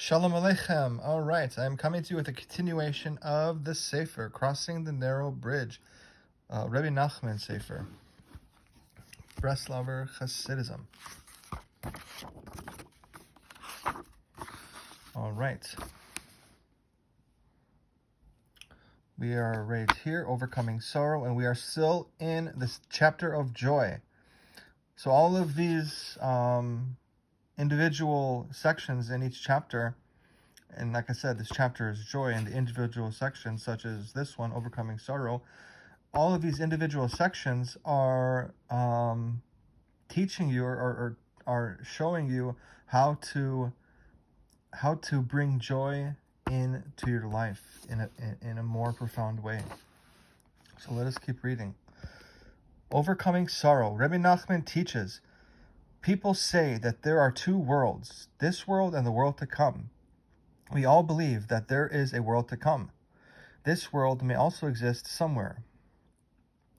Shalom Aleichem. All right, I'm coming to you with a continuation of the Sefer, Crossing the Narrow Bridge, Rebbe Nachman Sefer, Breslauer Hasidism. All right. We are right here, Overcoming Sorrow, and we are still in this chapter of joy. So all of these individual sections in each chapter, and like I said, this chapter is joy, and the individual sections, such as this one, Overcoming Sorrow, all of these individual sections are teaching you or are showing you how to bring joy into your life in a more profound way. So let us keep reading. Overcoming sorrow. Rebbe Nachman teaches, people say that there are two worlds, this world and the world to come. We all believe that there is a world to come. This world may also exist somewhere.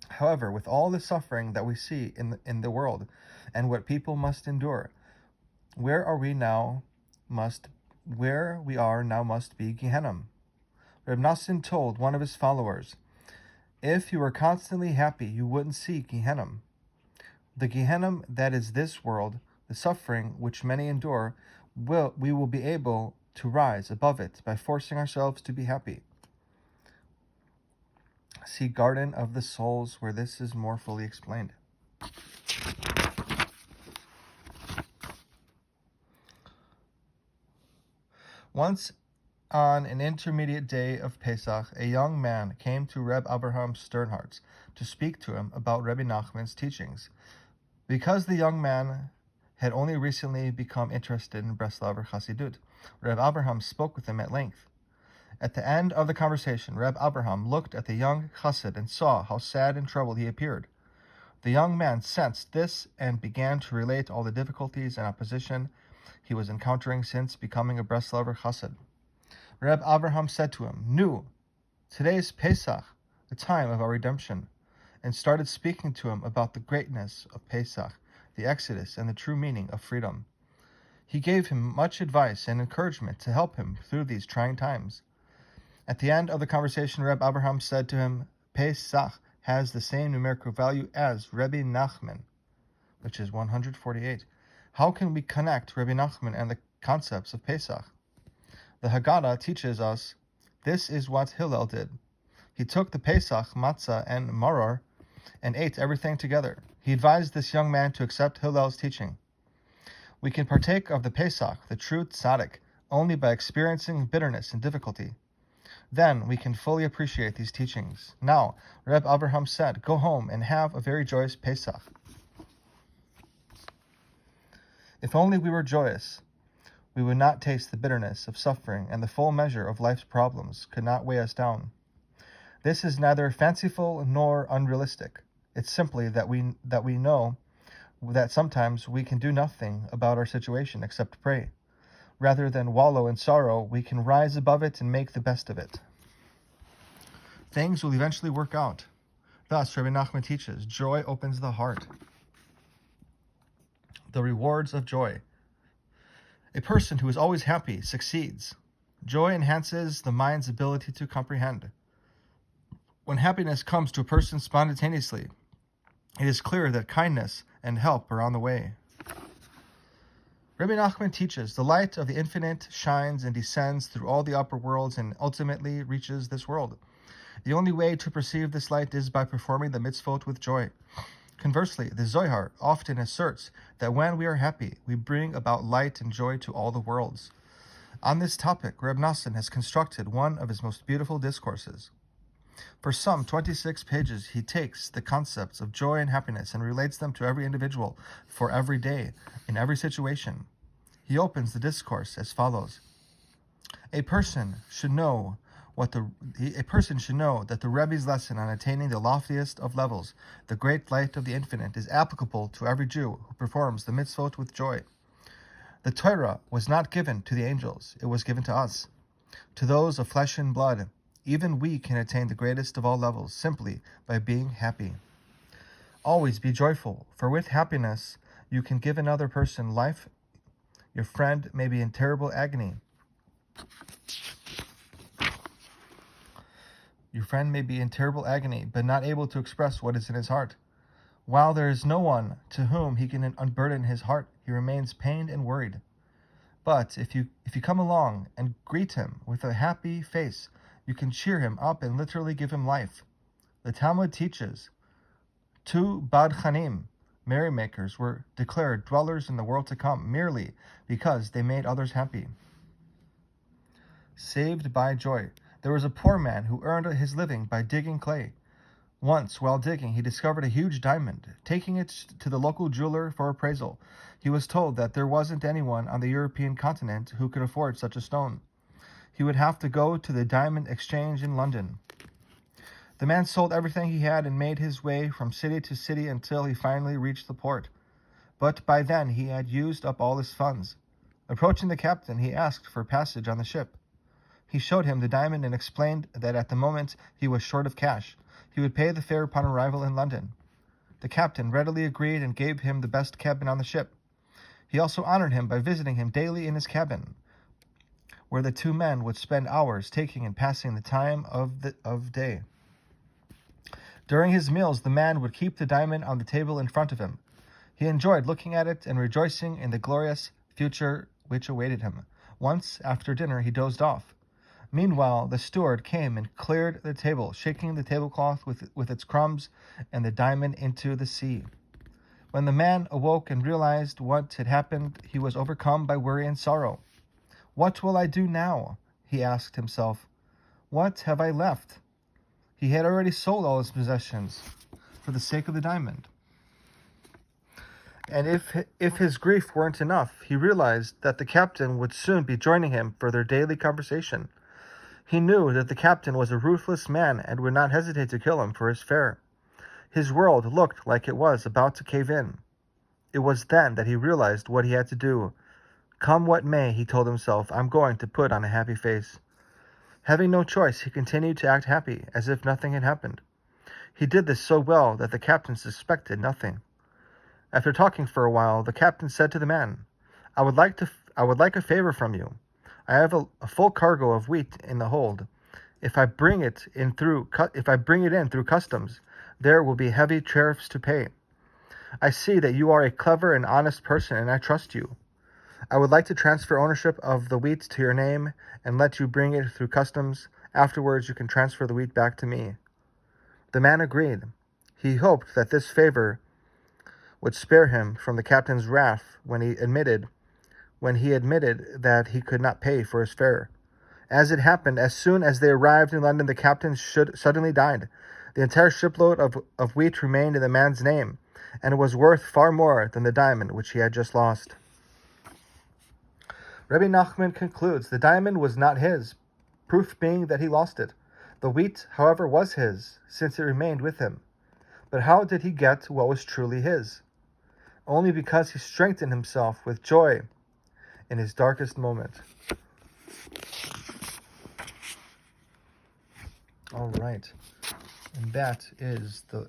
However, with all the suffering that we see in the world and what people must endure, where we are now must be Gehenna. Reb Nassim told one of his followers, if you were constantly happy, you wouldn't see Gehenna. The Gehenna that is this world, the suffering which many endure, we will be able to rise above it by forcing ourselves to be happy. See Garden of the Souls, where this is more fully explained. Once on an intermediate day of Pesach, a young man came to Reb Abraham Sternhartz to speak to him about Rebbe Nachman's teachings. Because the young man had only recently become interested in Breslauer Chassidut, Reb Abraham spoke with him at length. At the end of the conversation, Reb Abraham looked at the young chassid and saw how sad and troubled he appeared. The young man sensed this and began to relate all the difficulties and opposition he was encountering since becoming a Breslauer chassid. Reb Abraham said to him, Nu, today is Pesach, the time of our redemption, and started speaking to him about the greatness of Pesach, the Exodus, and the true meaning of freedom. He gave him much advice and encouragement to help him through these trying times. At the end of the conversation, Reb Abraham said to him, Pesach has the same numerical value as Rebbe Nachman, which is 148. How can we connect Rebbe Nachman and the concepts of Pesach? The Haggadah teaches us this is what Hillel did. He took the Pesach, matzah, and maror and ate everything together. He advised this young man to accept Hillel's teaching. We can partake of the Pesach, the true tzaddik, only by experiencing bitterness and difficulty. Then we can fully appreciate these teachings. Now, Reb Abraham said, go home and have a very joyous Pesach. If only we were joyous, we would not taste the bitterness of suffering, and the full measure of life's problems could not weigh us down. This is neither fanciful nor unrealistic. It's simply that we know that sometimes we can do nothing about our situation except pray. Rather than wallow in sorrow, we can rise above it and make the best of it. Things will eventually work out. Thus, Rebbe Nachman teaches, joy opens the heart. The rewards of joy. A person who is always happy succeeds. Joy enhances the mind's ability to comprehend. When happiness comes to a person spontaneously, it is clear that kindness and help are on the way. Rebbe Nachman teaches, the light of the infinite shines and descends through all the upper worlds and ultimately reaches this world. The only way to perceive this light is by performing the mitzvot with joy. Conversely, the Zohar often asserts that when we are happy, we bring about light and joy to all the worlds. On this topic, Reb Nassim has constructed one of his most beautiful discourses. For some 26 pages, he takes the concepts of joy and happiness and relates them to every individual for every day, in every situation. He opens the discourse as follows. A person should know that the Rebbe's lesson on attaining the loftiest of levels, the great light of the infinite, is applicable to every Jew who performs the mitzvot with joy. The Torah was not given to the angels, it was given to us, to those of flesh and blood. Even we can attain the greatest of all levels simply by being happy. Always be joyful, for with happiness you can give another person life. Your friend may be in terrible agony. Your friend may be in terrible agony, but not able to express what is in his heart. While there is no one to whom he can unburden his heart, he remains pained and worried. But if you come along and greet him with a happy face, you can cheer him up and literally give him life. The Talmud teaches, 2 Badchanim, merrymakers, were declared dwellers in the world to come merely because they made others happy. Saved by joy. There was a poor man who earned his living by digging clay. Once, while digging, he discovered a huge diamond. Taking it to the local jeweler for appraisal, he was told that there wasn't anyone on the European continent who could afford such a stone. He would have to go to the diamond exchange in London. The man sold everything he had and made his way from city to city until he finally reached the port. But by then he had used up all his funds. Approaching the captain, he asked for passage on the ship. He showed him the diamond and explained that at the moment he was short of cash. He would pay the fare upon arrival in London. The captain readily agreed and gave him the best cabin on the ship. He also honored him by visiting him daily in his cabin, where the two men would spend hours taking and passing the time of day. During his meals, the man would keep the diamond on the table in front of him. He enjoyed looking at it and rejoicing in the glorious future which awaited him. Once, after dinner, he dozed off. Meanwhile, the steward came and cleared the table, shaking the tablecloth with its crumbs and the diamond into the sea. When the man awoke and realized what had happened, he was overcome by worry and sorrow. "What will I do now?" he asked himself. "What have I left?" He had already sold all his possessions for the sake of the diamond. And if his grief weren't enough, he realized that the captain would soon be joining him for their daily conversation. He knew that the captain was a ruthless man and would not hesitate to kill him for his fare. His world looked like it was about to cave in. It was then that he realized what he had to do. Come what may, he told himself, I'm going to put on a happy face. Having no choice, he continued to act happy, as if nothing had happened. He did this so well that the captain suspected nothing. After talking for a while, the captain said to the man, I would like a favor from you. I have a full cargo of wheat in the hold. If I bring it in through customs, there will be heavy tariffs to pay. I see that you are a clever and honest person, and I trust you. I would like to transfer ownership of the wheat to your name and let you bring it through customs. Afterwards, you can transfer the wheat back to me. The man agreed. He hoped that this favor would spare him from the captain's wrath when he admitted that he could not pay for his fare. As it happened, as soon as they arrived in London, the captain suddenly died. The entire shipload of wheat remained in the man's name, and it was worth far more than the diamond which he had just lost. Rabbi Nachman concludes the diamond was not his, proof being that he lost it. The wheat, however, was his, since it remained with him. But how did he get what was truly his? Only because he strengthened himself with joy in his darkest moment. All right. And that is the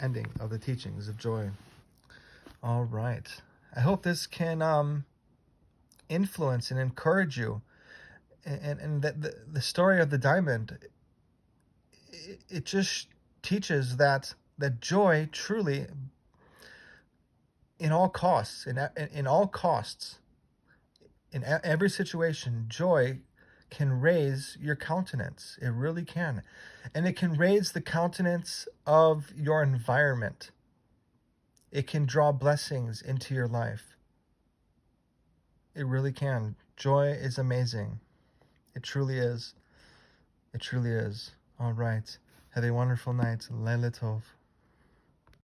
ending of the teachings of joy. All right. I hope this can influence and encourage you. And the story of the diamond, it just teaches that joy truly, in all costs, in every situation, joy can raise your countenance. It really can. And it can raise the countenance of your environment. It can draw blessings into your life. It really can. Joy is amazing. It truly is. It truly is. All right. Have a wonderful night. Leila Tov.